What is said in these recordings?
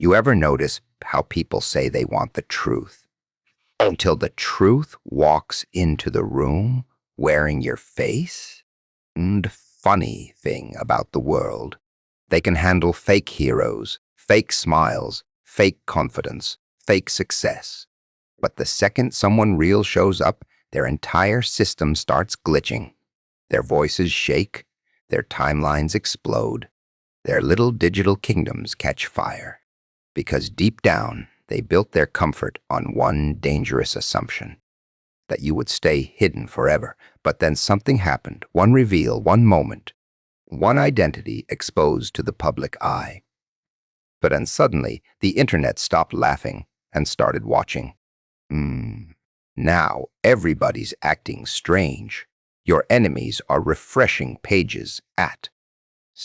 You ever notice how people say they want the truth until the truth walks into the room wearing your face? And funny thing about the world, they can handle fake heroes, fake smiles, fake confidence, fake success. But the second someone real shows up, their entire system starts glitching. Their voices shake, their timelines explode, their little digital kingdoms catch fire. Because deep down, they built their comfort on one dangerous assumption, that you would stay hidden forever. But then something happened, one reveal, one moment, one identity exposed to the public eye. But then suddenly, the internet stopped laughing and started watching. Now everybody's acting strange. Your enemies are refreshing pages at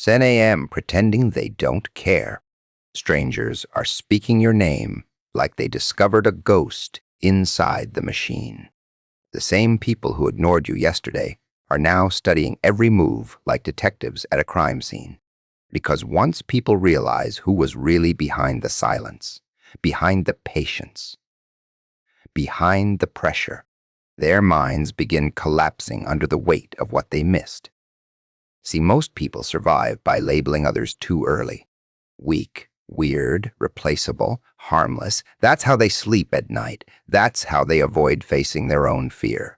10 a.m. pretending they don't care. Strangers are speaking your name like they discovered a ghost inside the machine. The same people who ignored you yesterday are now studying every move like detectives at a crime scene. Because once people realize who was really behind the silence, behind the patience, behind the pressure, their minds begin collapsing under the weight of what they missed. See, most people survive by labeling others too early. Weak, weird, replaceable, harmless. That's how they sleep at night. That's how they avoid facing their own fear.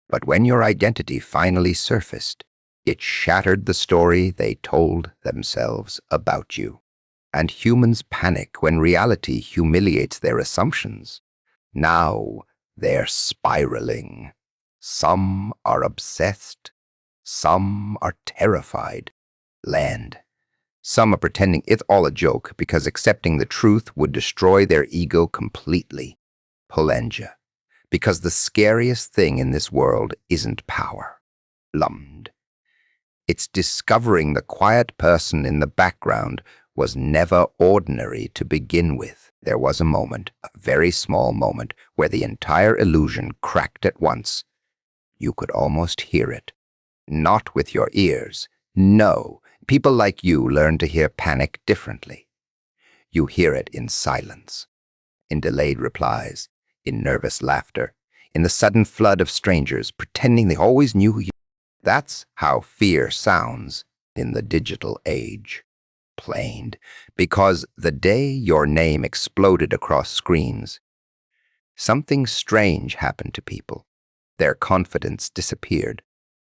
But when your identity finally surfaced, it shattered the story they told themselves about you. And humans panic when reality humiliates their assumptions. Now they're spiraling. Some are obsessed. Some are terrified. Some are pretending it's all a joke because accepting the truth would destroy their ego completely. Polenja. Because the scariest thing in this world isn't power. It's discovering the quiet person in the background was never ordinary to begin with. There was a moment, a very small moment, where the entire illusion cracked at once. You could almost hear it. Not with your ears. No, people like you learn to hear panic differently. You hear it in silence, in delayed replies, in nervous laughter, in the sudden flood of strangers pretending they always knew who you were. That's how fear sounds in the digital age. Plain, because the day your name exploded across screens, something strange happened to people. Their confidence disappeared.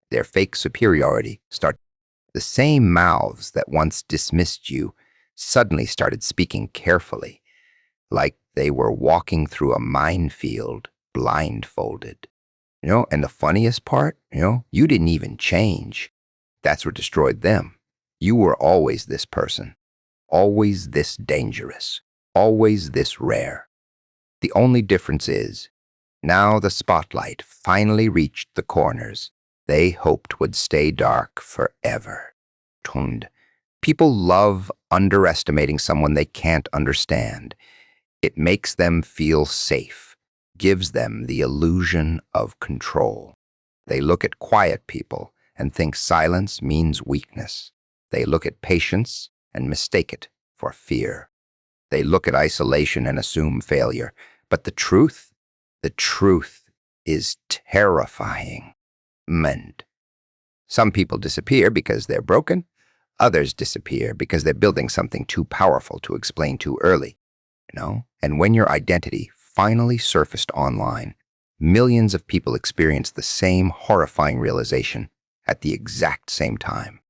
Their fake superiority started. The same mouths that once dismissed you suddenly started speaking carefully, like they were walking through a minefield blindfolded. And the funniest part, you didn't even change. That's what destroyed them. You were always this person, always this dangerous, always this rare. The only difference is, now the spotlight finally reached the corners they hoped would stay dark forever. People love underestimating someone they can't understand. It makes them feel safe, gives them the illusion of control. They look at quiet people and think silence means weakness. They look at patience and mistake it for fear. They look at isolation and assume failure. But the truth is terrifying. Some people disappear because they're broken. Others disappear because they're building something too powerful to explain too early. And when your identity finally surfaced online, millions of people experienced the same horrifying realization at the exact same time.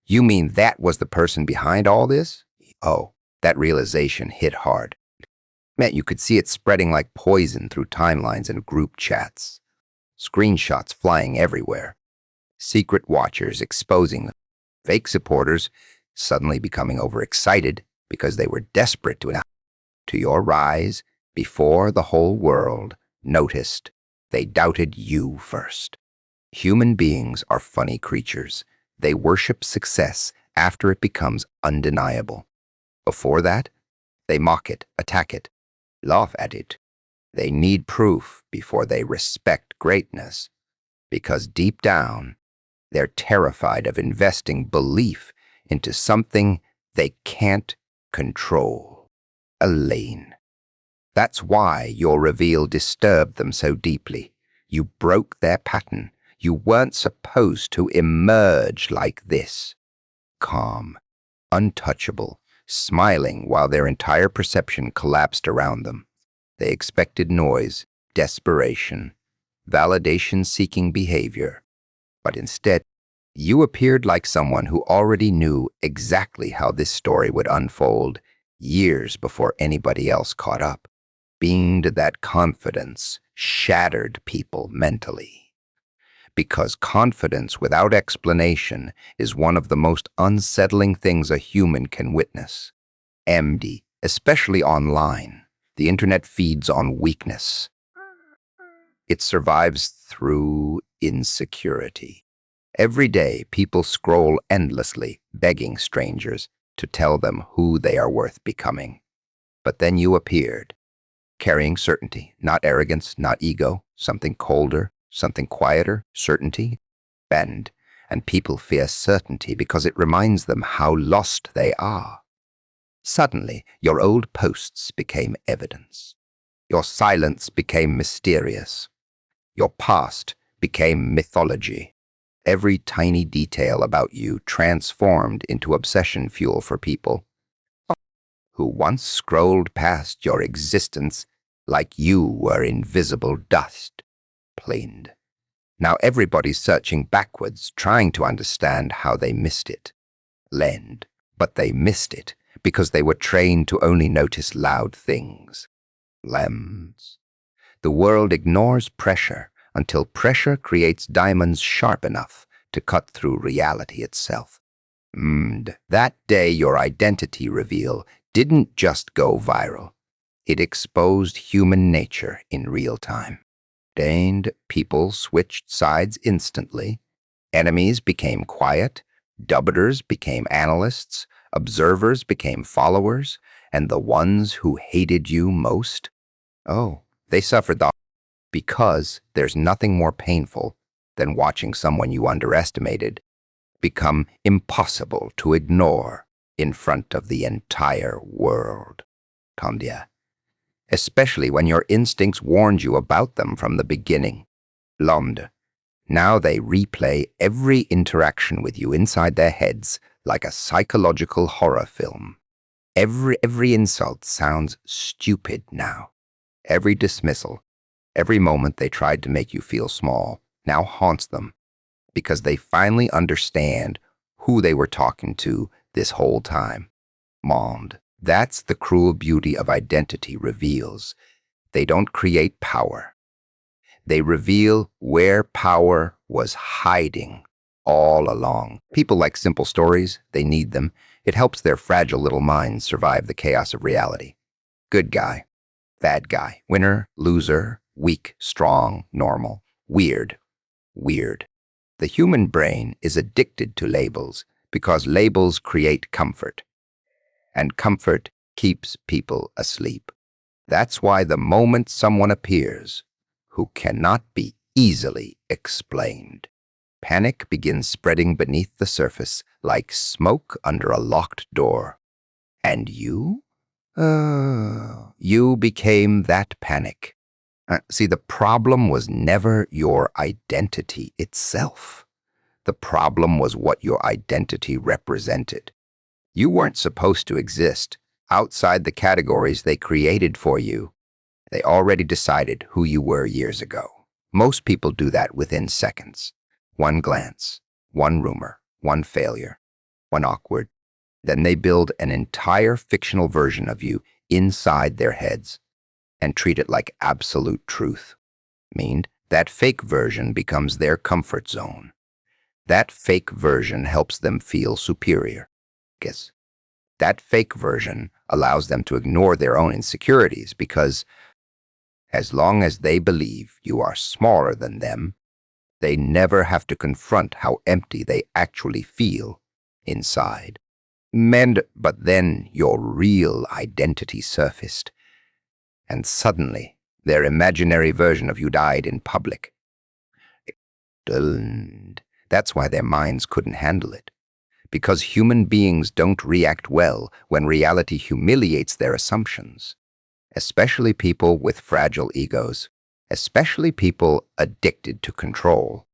You mean that was the person behind all this? Oh, that realization hit hard. Meant you could see it spreading like poison through timelines and group chats. Screenshots flying everywhere. Secret watchers exposing fake supporters suddenly becoming overexcited because they were desperate to your rise before the whole world noticed. They doubted you first. Human beings are funny creatures. They worship success after it becomes undeniable. Before that, they mock it, attack it, laugh at it. They need proof before they respect greatness, because deep down, they're terrified of investing belief into something they can't control, a lane. That's why your reveal disturbed them so deeply. You broke their pattern. You weren't supposed to emerge like this. Calm, untouchable, smiling while their entire perception collapsed around them. They expected noise, desperation, validation-seeking behavior. But instead, you appeared like someone who already knew exactly how this story would unfold years before anybody else caught up. Beamed that confidence shattered people mentally. Because confidence without explanation is one of the most unsettling things a human can witness. MD, especially online, the internet feeds on weakness. It survives through insecurity. Every day, people scroll endlessly, begging strangers to tell them who they are worth becoming. But then you appeared, carrying certainty, not arrogance, not ego, something colder, something quieter, certainty, and people fear certainty because it reminds them how lost they are. Suddenly, your old posts became evidence. Your silence became mysterious. Your past became mythology. Every tiny detail about you transformed into obsession fuel for people who once scrolled past your existence like you were invisible dust. Planed. Now everybody's searching backwards, trying to understand how they missed it. Lend. But they missed it because they were trained to only notice loud things. Lems. The world ignores pressure until pressure creates diamonds sharp enough to cut through reality itself. That day your identity reveal didn't just go viral. It exposed human nature in real time. People switched sides instantly. Enemies became quiet. Dubbiters became analysts. Observers became followers. And the ones who hated you most, they suffered because there's nothing more painful than watching someone you underestimated become impossible to ignore in front of the entire world. Kandia. Especially when your instincts warned you about them from the beginning. Lomde. Now they replay every interaction with you inside their heads like a psychological horror film. Every insult sounds stupid now. Every dismissal, every moment they tried to make you feel small, now haunts them because they finally understand who they were talking to this whole time. Monde. That's the cruel beauty of identity reveals. They don't create power. They reveal where power was hiding all along. People like simple stories. They need them. It helps their fragile little minds survive the chaos of reality. Good guy, bad guy, winner, loser, weak, strong, normal, weird. The human brain is addicted to labels because labels create comfort, and comfort keeps people asleep. That's why the moment someone appears who cannot be easily explained, panic begins spreading beneath the surface like smoke under a locked door. And you? You became that panic. See, the problem was never your identity itself. The problem was what your identity represented. You weren't supposed to exist outside the categories they created for you. They already decided who you were years ago. Most people do that within seconds. One glance, one rumor, one failure, one awkward. Then they build an entire fictional version of you inside their heads and treat it like absolute truth. That fake version becomes their comfort zone. That fake version helps them feel superior. That fake version allows them to ignore their own insecurities because as long as they believe you are smaller than them, they never have to confront how empty they actually feel inside. But then your real identity surfaced, and suddenly their imaginary version of you died in public. That's why their minds couldn't handle it, because human beings don't react well when reality humiliates their assumptions, especially people with fragile egos, especially people addicted to control,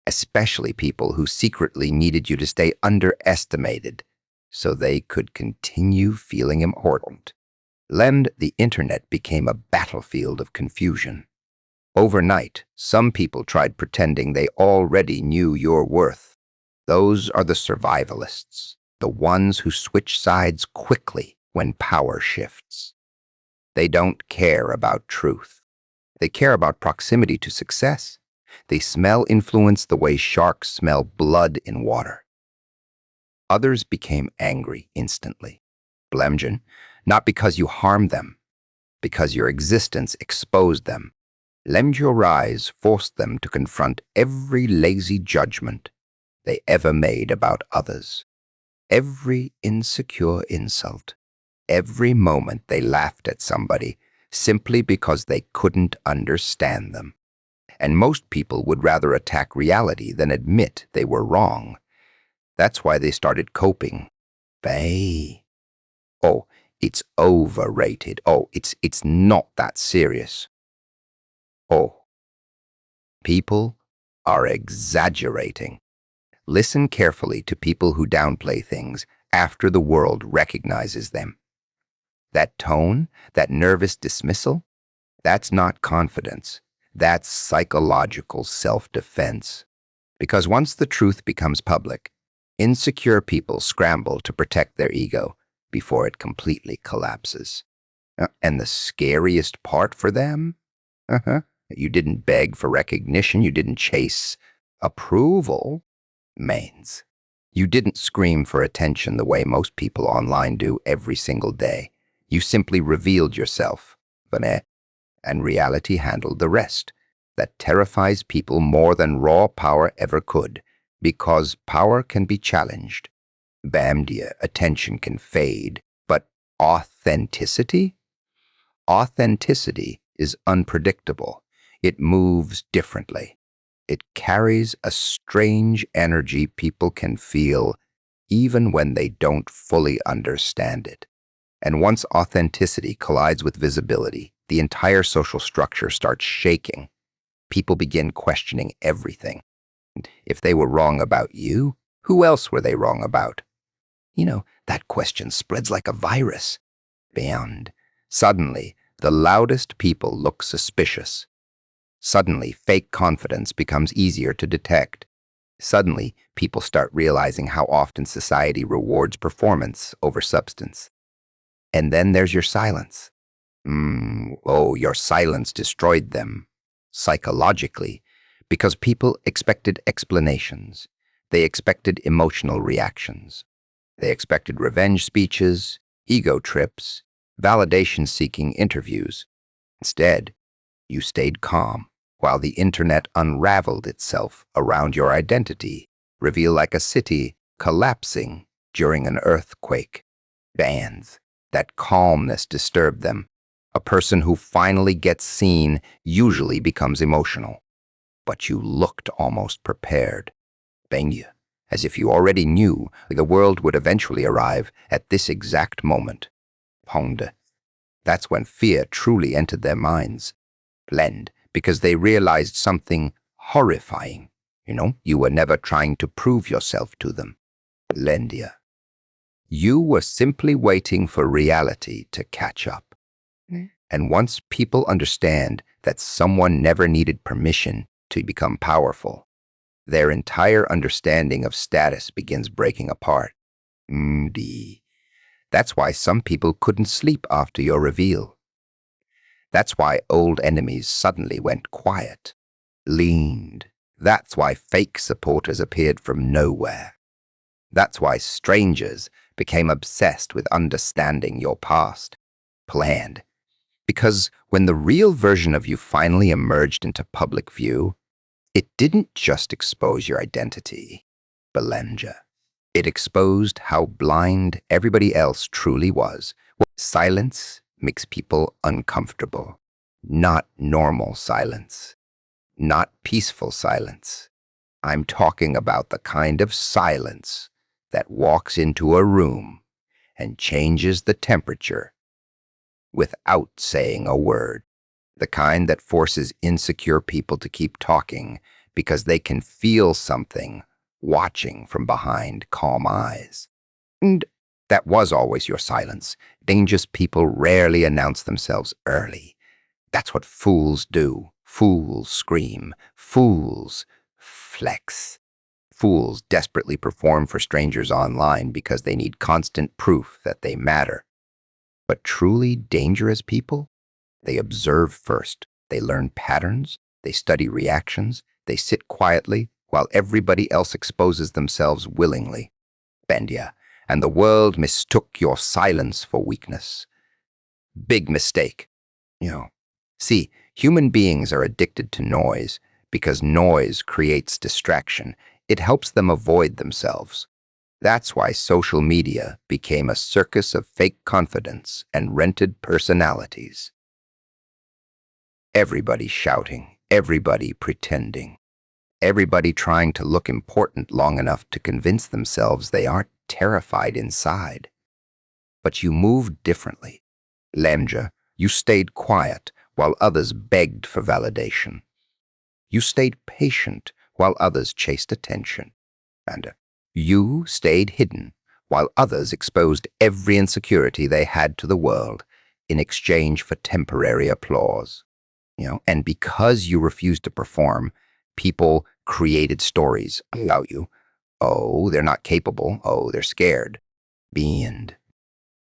especially people who secretly needed you to stay underestimated so they could continue feeling important. The internet became a battlefield of confusion. Overnight, some people tried pretending they already knew your worth. Those are the survivalists, the ones who switch sides quickly when power shifts. They don't care about truth. They care about proximity to success. They smell influence the way sharks smell blood in water. Others became angry instantly. Blemgen, not because you harmed them, because your existence exposed them. Your rise forced them to confront every lazy judgment they ever made about others, every insecure insult, every moment they laughed at somebody simply because they couldn't understand them. And most people would rather attack reality than admit they were wrong. That's why they started coping. Oh, it's overrated. Oh, it's not that serious. Oh, people are exaggerating. Listen carefully to people who downplay things after the world recognizes them. That tone, that nervous dismissal, that's not confidence. That's psychological self-defense. Because once the truth becomes public, insecure people scramble to protect their ego before it completely collapses. And the scariest part for them? You didn't beg for recognition, you didn't chase approval. Mains. You didn't scream for attention the way most people online do every single day. You simply revealed yourself, and reality handled the rest. That terrifies people more than raw power ever could, because power can be challenged. Attention can fade, but authenticity? Authenticity is unpredictable. It moves differently. It carries a strange energy people can feel even when they don't fully understand it. And once authenticity collides with visibility, the entire social structure starts shaking. People begin questioning everything. If they were wrong about you, who else were they wrong about? That question spreads like a virus. Suddenly, the loudest people look suspicious. Suddenly, fake confidence becomes easier to detect. Suddenly, people start realizing how often society rewards performance over substance. And then there's your silence. Your silence destroyed them, psychologically, because people expected explanations. They expected emotional reactions. They expected revenge speeches, ego trips, validation-seeking interviews. Instead, you stayed calm while the internet unraveled itself around your identity, revealed like a city collapsing during an earthquake. That calmness disturbed them. A person who finally gets seen usually becomes emotional. But you looked almost prepared. As if you already knew the world would eventually arrive at this exact moment. That's when fear truly entered their minds. Because they realized something horrifying. You were never trying to prove yourself to them. You were simply waiting for reality to catch up. And once people understand that someone never needed permission to become powerful, their entire understanding of status begins breaking apart. That's why some people couldn't sleep after your reveal. That's why old enemies suddenly went quiet, leaned. That's why fake supporters appeared from nowhere. That's why strangers became obsessed with understanding your past. Planned. Because when the real version of you finally emerged into public view, it didn't just expose your identity, Belenja. It exposed how blind everybody else truly was. Silence makes people uncomfortable. Not normal silence. Not peaceful silence. I'm talking about the kind of silence that walks into a room and changes the temperature without saying a word. The kind that forces insecure people to keep talking because they can feel something watching from behind calm eyes. And that was always your silence. Dangerous people rarely announce themselves early. That's what fools do. Fools scream. Fools flex. Fools desperately perform for strangers online because they need constant proof that they matter. But truly dangerous people? They observe first. They learn patterns. They study reactions. They sit quietly while everybody else exposes themselves willingly. Bendia, and the world mistook your silence for weakness. Big mistake. See, human beings are addicted to noise because noise creates distraction. It helps them avoid themselves. That's why social media became a circus of fake confidence and rented personalities. Everybody shouting, everybody pretending, everybody trying to look important long enough to convince themselves they aren't terrified inside. But you moved differently. Lemja, you stayed quiet while others begged for validation. You stayed patient while others chased attention. And you stayed hidden while others exposed every insecurity they had to the world in exchange for temporary applause. And because you refused to perform, people created stories about you. Oh, they're not capable. Oh, they're scared. And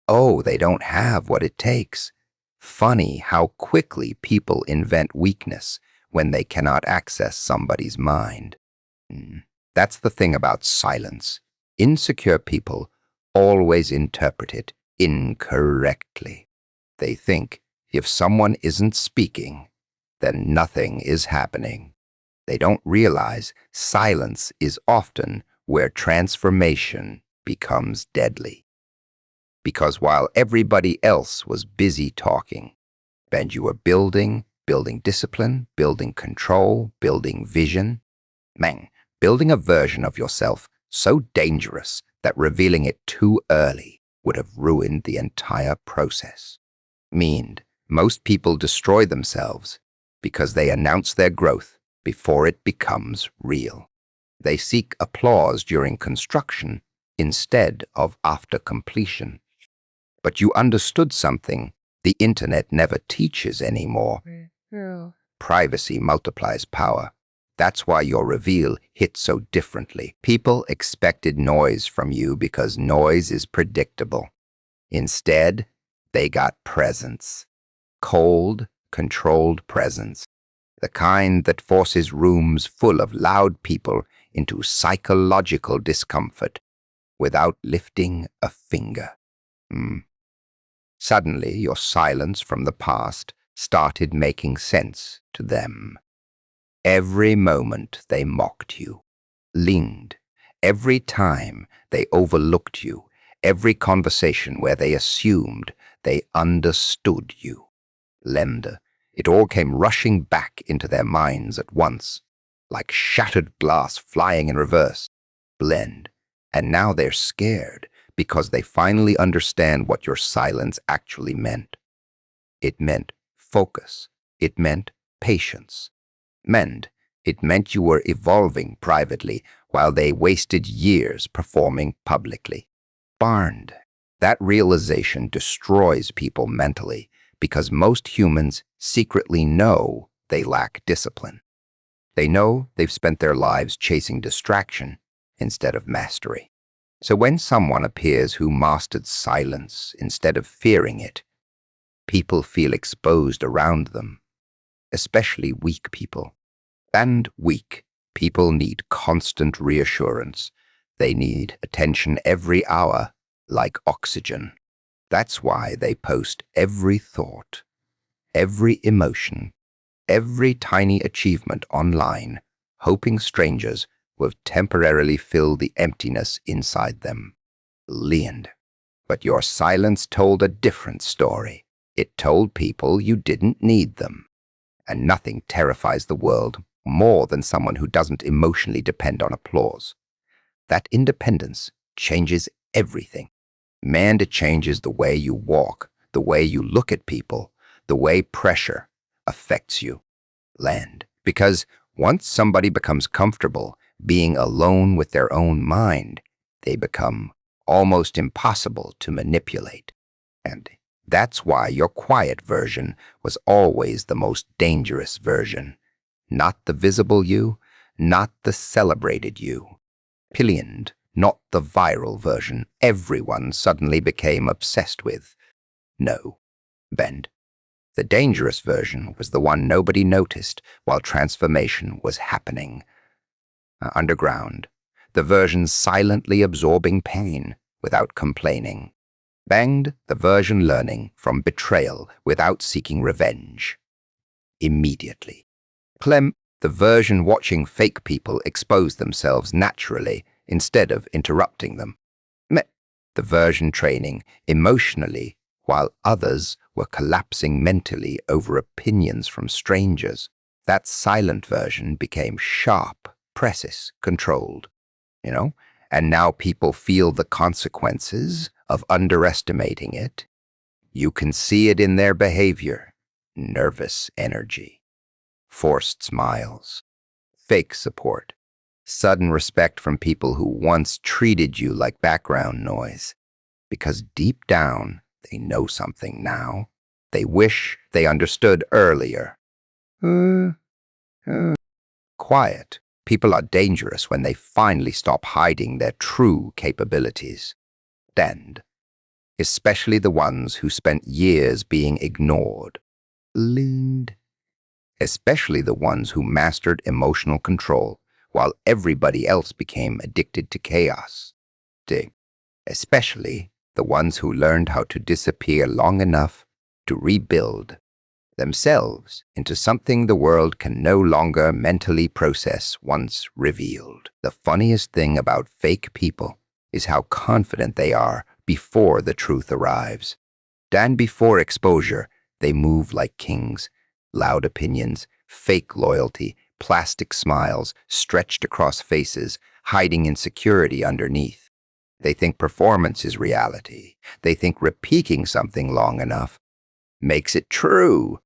oh, they don't have what it takes. Funny how quickly people invent weakness when they cannot access somebody's mind. That's the thing about silence. Insecure people always interpret it incorrectly. They think if someone isn't speaking, then nothing is happening. They don't realize silence is often where transformation becomes deadly. Because while everybody else was busy talking, and you were building discipline, building control, building vision, building a version of yourself so dangerous that revealing it too early would have ruined the entire process. Most people destroy themselves because they announce their growth before it becomes real. They seek applause during construction instead of after completion. But you understood something the internet never teaches anymore. Privacy multiplies power. That's why your reveal hit so differently. People expected noise from you because noise is predictable. Instead, they got presence. Cold, controlled presence. The kind that forces rooms full of loud people into psychological discomfort without lifting a finger. Suddenly, your silence from the past started making sense to them. Every moment they mocked you, leaned. Every time they overlooked you, every conversation where they assumed they understood you. Lemda, it all came rushing back into their minds at once, like shattered glass flying in reverse. Blend. And now they're scared because they finally understand what your silence actually meant. It meant focus. It meant patience. It meant you were evolving privately while they wasted years performing publicly. Barned. That realization destroys people mentally because most humans secretly know they lack discipline. They know they've spent their lives chasing distraction instead of mastery. So when someone appears who mastered silence instead of fearing it, people feel exposed around them, especially weak people. And weak people need constant reassurance. They need attention every hour, like oxygen. That's why they post every thought, every emotion, every tiny achievement online, hoping strangers will temporarily fill the emptiness inside them. Leaned. But your silence told a different story. It told people you didn't need them. And nothing terrifies the world more than someone who doesn't emotionally depend on applause. That independence changes everything. Man, it changes the way you walk, the way you look at people, the way pressure affects you. Land. Because once somebody becomes comfortable being alone with their own mind, they become almost impossible to manipulate. And that's why your quiet version was always the most dangerous version. Not the visible you, not the celebrated you. Pillioned, not the viral version everyone suddenly became obsessed with. No, Bend. The dangerous version was the one nobody noticed while transformation was happening. Underground, the version silently absorbing pain without complaining. Banged, the version learning from betrayal without seeking revenge. Immediately. Clem, the version watching fake people expose themselves naturally instead of interrupting them. Me, the version training emotionally while others were collapsing mentally over opinions from strangers. That silent version became sharp, precise, controlled, and now people feel the consequences of underestimating it. You can see it in their behavior: nervous energy, forced smiles, fake support, sudden respect from people who once treated you like background noise. Because deep down, they know something now. They wish they understood earlier. Quiet. People are dangerous when they finally stop hiding their true capabilities. And especially the ones who spent years being ignored. Leaned. Especially the ones who mastered emotional control while everybody else became addicted to chaos. Especially the ones who learned how to disappear long enough to rebuild themselves into something the world can no longer mentally process once revealed. The funniest thing about fake people is how confident they are before the truth arrives. And before exposure, they move like kings. Loud opinions, fake loyalty, plastic smiles stretched across faces, hiding insecurity underneath. They think performance is reality. They think repeating something long enough makes it true.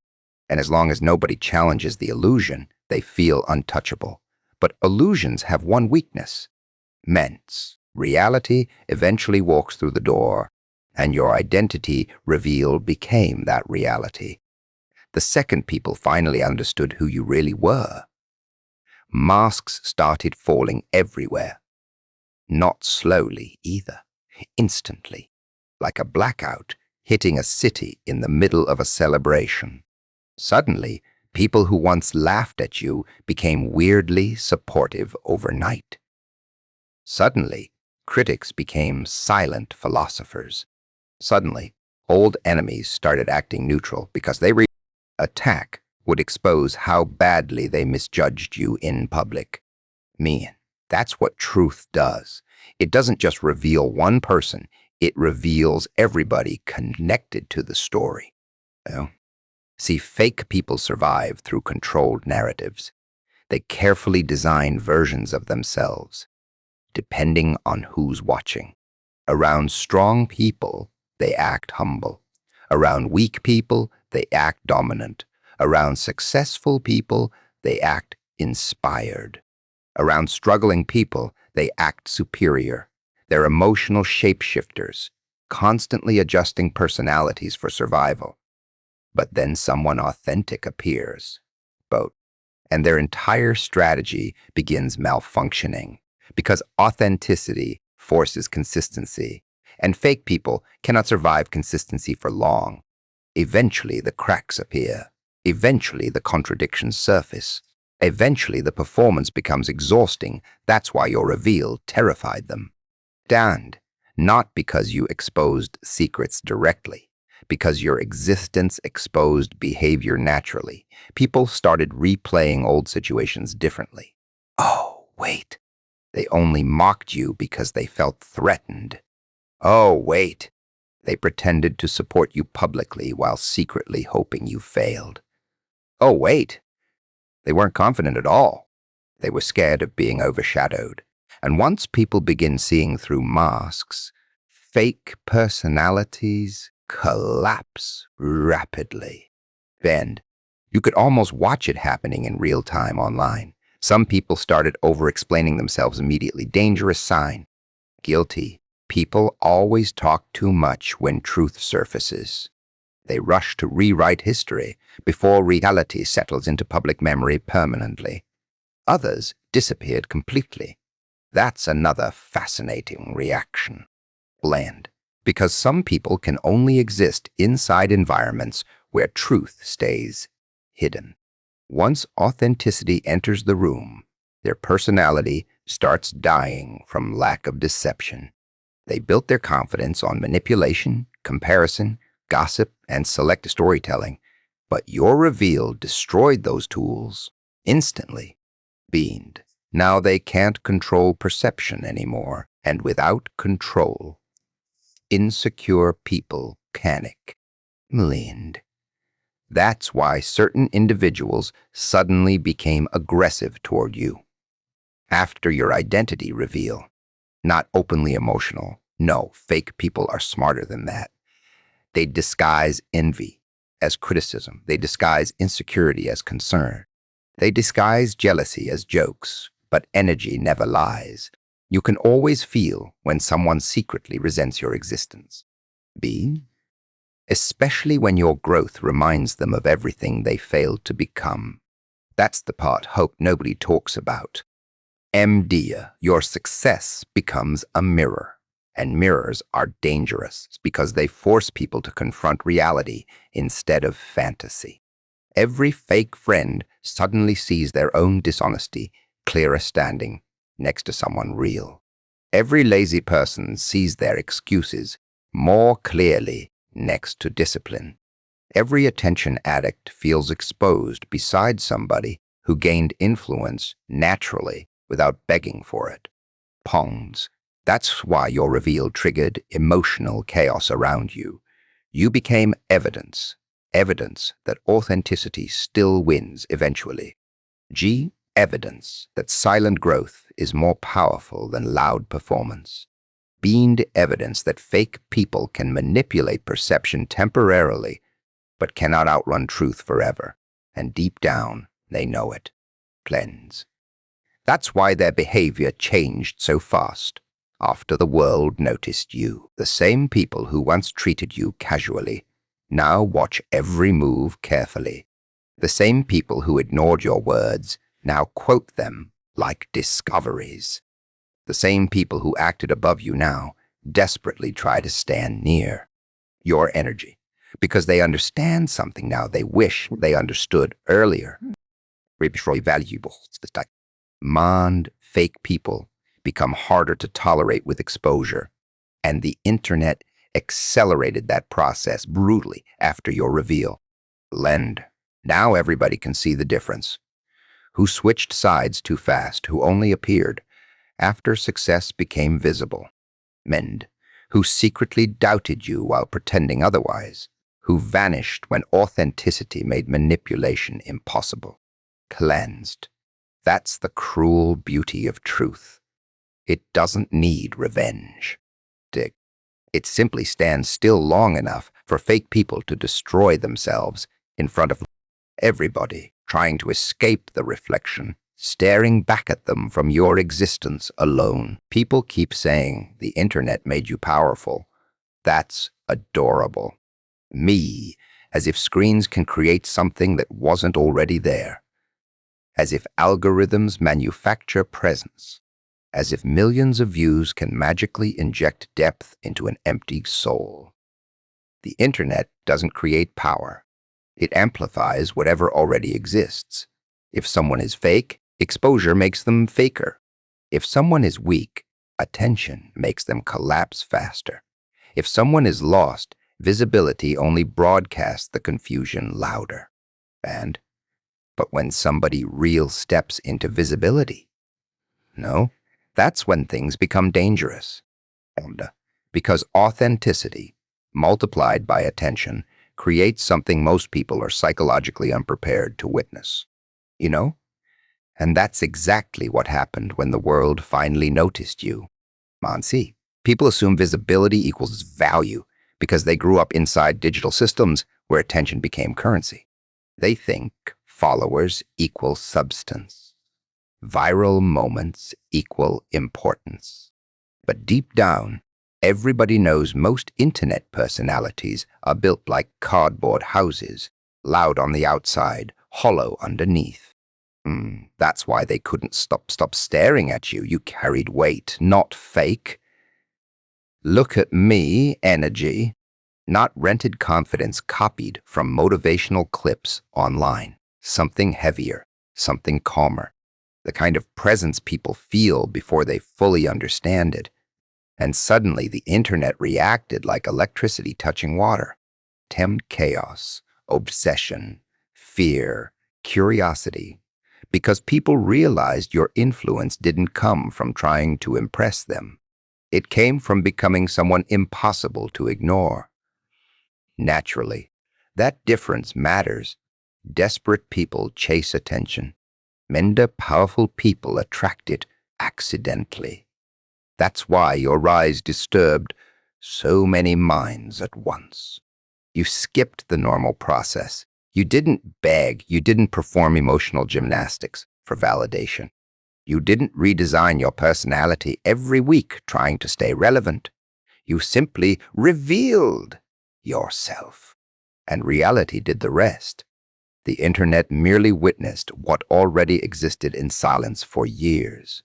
And as long as nobody challenges the illusion, they feel untouchable. But illusions have one weakness: men's. Reality eventually walks through the door, and your identity revealed became that reality. The second people finally understood who you really were, masks started falling everywhere. Not slowly either, instantly, like a blackout hitting a city in the middle of a celebration. Suddenly, people who once laughed at you became weirdly supportive overnight. Suddenly, critics became silent philosophers. Suddenly, old enemies started acting neutral because they attack would expose how badly they misjudged you in public. That's what truth does. It doesn't just reveal one person, it reveals everybody connected to the story. See, fake people survive through controlled narratives. They carefully design versions of themselves, depending on who's watching. Around strong people, they act humble. Around weak people, they act dominant. Around successful people, they act inspired. Around struggling people, they act superior. They're emotional shapeshifters, constantly adjusting personalities for survival. But then someone authentic appears, and their entire strategy begins malfunctioning because authenticity forces consistency, and fake people cannot survive consistency for long. Eventually, the cracks appear. Eventually, the contradictions surface. Eventually, the performance becomes exhausting. That's why your reveal terrified them. And not because you exposed secrets directly, because your existence exposed behavior naturally. People started replaying old situations differently. Oh, wait. They only mocked you because they felt threatened. Oh, wait. They pretended to support you publicly while secretly hoping you failed. Oh, wait. They weren't confident at all. They were scared of being overshadowed. And once people begin seeing through masks, fake personalities collapse rapidly. And you could almost watch it happening in real time online. Some people started over-explaining themselves immediately. Dangerous sign. Guilty. People always talk too much when truth surfaces. They rush to rewrite history before reality settles into public memory permanently. Others disappeared completely. That's another fascinating reaction. Bland. Because some people can only exist inside environments where truth stays hidden. Once authenticity enters the room, their personality starts dying from lack of deception. They built their confidence on manipulation, comparison, gossip, and select storytelling, but your reveal destroyed those tools instantly. Beamed. Now they can't control perception anymore, and without control, insecure people panic. Leaned. That's why certain individuals suddenly became aggressive toward you. After your identity reveal, not openly emotional. No, fake people are smarter than that. They disguise envy as criticism. They disguise insecurity as concern. They disguise jealousy as jokes, but energy never lies. You can always feel when someone secretly resents your existence. B. Especially when your growth reminds them of everything they failed to become. That's the part hope nobody talks about. MD, your success becomes a mirror. And mirrors are dangerous because they force people to confront reality instead of fantasy. Every fake friend suddenly sees their own dishonesty clearer standing next to someone real. Every lazy person sees their excuses more clearly next to discipline. Every attention addict feels exposed beside somebody who gained influence naturally without begging for it. Pongs. That's why your reveal triggered emotional chaos around you. You became evidence that authenticity still wins eventually. G. Evidence that silent growth is more powerful than loud performance. Beamed evidence that fake people can manipulate perception temporarily, but cannot outrun truth forever. And deep down, they know it. Cleanse. That's why their behavior changed so fast. After the world noticed you, the same people who once treated you casually now watch every move carefully. The same people who ignored your words now quote them like discoveries. The same people who acted above you now desperately try to stand near your energy because they understand something now they wish they understood earlier. Valuable. Fake people become harder to tolerate with exposure, and the internet accelerated that process brutally after your reveal. Lend. Now everybody can see the difference. Who switched sides too fast, who only appeared after success became visible. Mend. Who secretly doubted you while pretending otherwise. Who vanished when authenticity made manipulation impossible. Cleansed. That's the cruel beauty of truth. It doesn't need revenge. Dick. It simply stands still long enough for fake people to destroy themselves in front of everybody, trying to escape the reflection, staring back at them from your existence alone. People keep saying the internet made you powerful. That's adorable. Me, as if screens can create something that wasn't already there. As if algorithms manufacture presence. As if millions of views can magically inject depth into an empty soul. The internet doesn't create power. It amplifies whatever already exists. If someone is fake, exposure makes them faker. If someone is weak, attention makes them collapse faster. If someone is lost, visibility only broadcasts the confusion louder. But when somebody real steps into visibility, no, that's when things become dangerous. Because authenticity, multiplied by attention, creates something most people are psychologically unprepared to witness. You know, And that's exactly what happened when the world finally noticed you. Mansi. People assume visibility equals value because they grew up inside digital systems where attention became currency. They think followers equal substance. Viral moments equal importance. But deep down, everybody knows most internet personalities are built like cardboard houses, loud on the outside, hollow underneath. That's why they couldn't stop staring at you. You carried weight, not fake. Look at me, energy, not rented confidence copied from motivational clips online. Something heavier, something calmer, the kind of presence people feel before they fully understand it. And suddenly the internet reacted like electricity touching water. Chaos, obsession, fear, curiosity, because people realized your influence didn't come from trying to impress them. It came from becoming someone impossible to ignore. Naturally, that difference matters. Desperate people chase attention. Powerful people attract it accidentally. That's why your rise disturbed so many minds at once. You skipped the normal process. You didn't beg, you didn't perform emotional gymnastics for validation. You didn't redesign your personality every week trying to stay relevant. You simply revealed yourself. And reality did the rest. The internet merely witnessed what already existed in silence for years.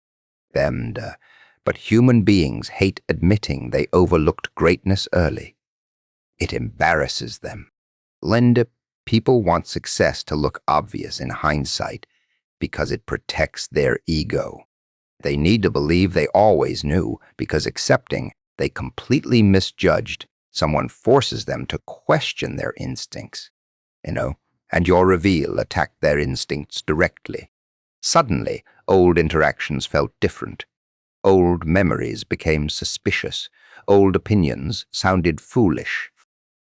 But human beings hate admitting they overlooked greatness early. It embarrasses them. Linda, people want success to look obvious in hindsight because it protects their ego. They need to believe they always knew because accepting they completely misjudged someone forces them to question their instincts, and your reveal attacked their instincts directly. Suddenly, old interactions felt different. Old memories became suspicious. Old opinions sounded foolish.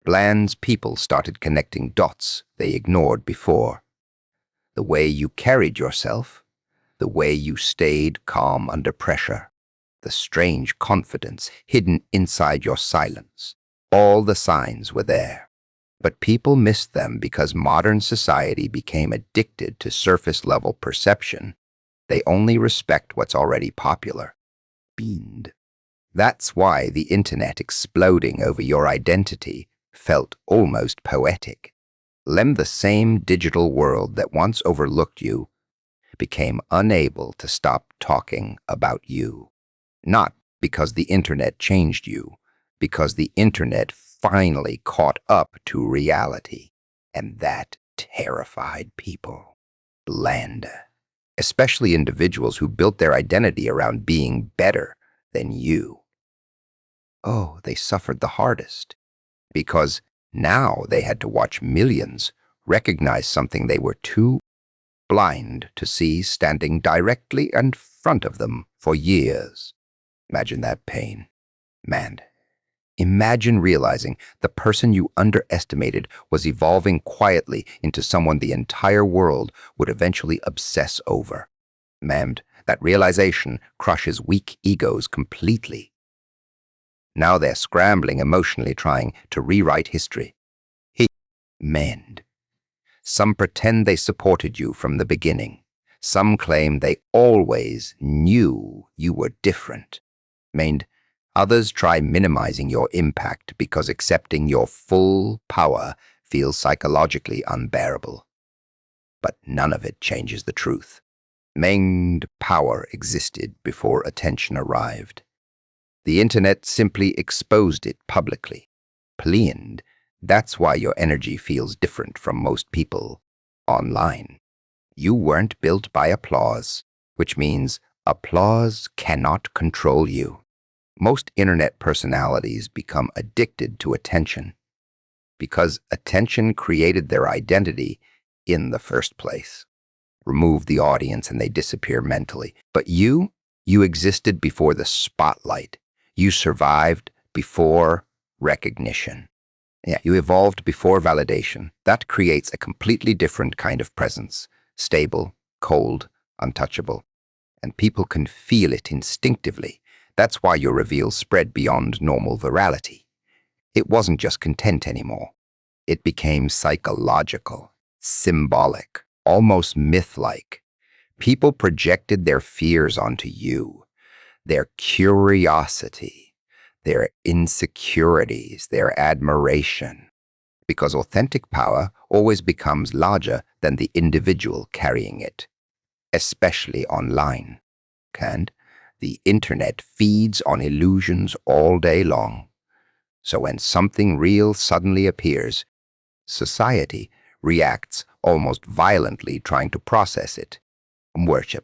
Bland's people started connecting dots they ignored before. The way you carried yourself, the way you stayed calm under pressure, the strange confidence hidden inside your silence. All the signs were there. But people missed them because modern society became addicted to surface-level perception. They only respect what's already popular. Beamed. That's why the internet exploding over your identity felt almost poetic. The same digital world that once overlooked you became unable to stop talking about you. Not because the internet changed you, because the internet finally caught up to reality. And that terrified people. Bland. Especially individuals who built their identity around being better than you. Oh, they suffered the hardest. Because now they had to watch millions recognize something they were too blind to see standing directly in front of them for years. Imagine that pain. Man, imagine realizing the person you underestimated was evolving quietly into someone the entire world would eventually obsess over. That realization crushes weak egos completely. Now they're scrambling emotionally trying to rewrite history. Mend. Some pretend they supported you from the beginning. Some claim they always knew you were different. Others try minimizing your impact because accepting your full power feels psychologically unbearable. But none of it changes the truth. Power existed before attention arrived. The internet simply exposed it publicly. That's why your energy feels different from most people online. You weren't built by applause, which means applause cannot control you. Most internet personalities become addicted to attention because attention created their identity in the first place. Remove the audience and they disappear mentally. But you existed before the spotlight. You survived before recognition. Yeah, you evolved before validation. That creates a completely different kind of presence. Stable, cold, untouchable, and people can feel it instinctively. That's why your reveal spread beyond normal virality. It wasn't just content anymore. It became psychological, symbolic, almost myth-like. People projected their fears onto you, their curiosity, their insecurities, their admiration, because authentic power always becomes larger than the individual carrying it, especially online. And the internet feeds on illusions all day long. So when something real suddenly appears, society reacts almost violently, trying to process it. Worship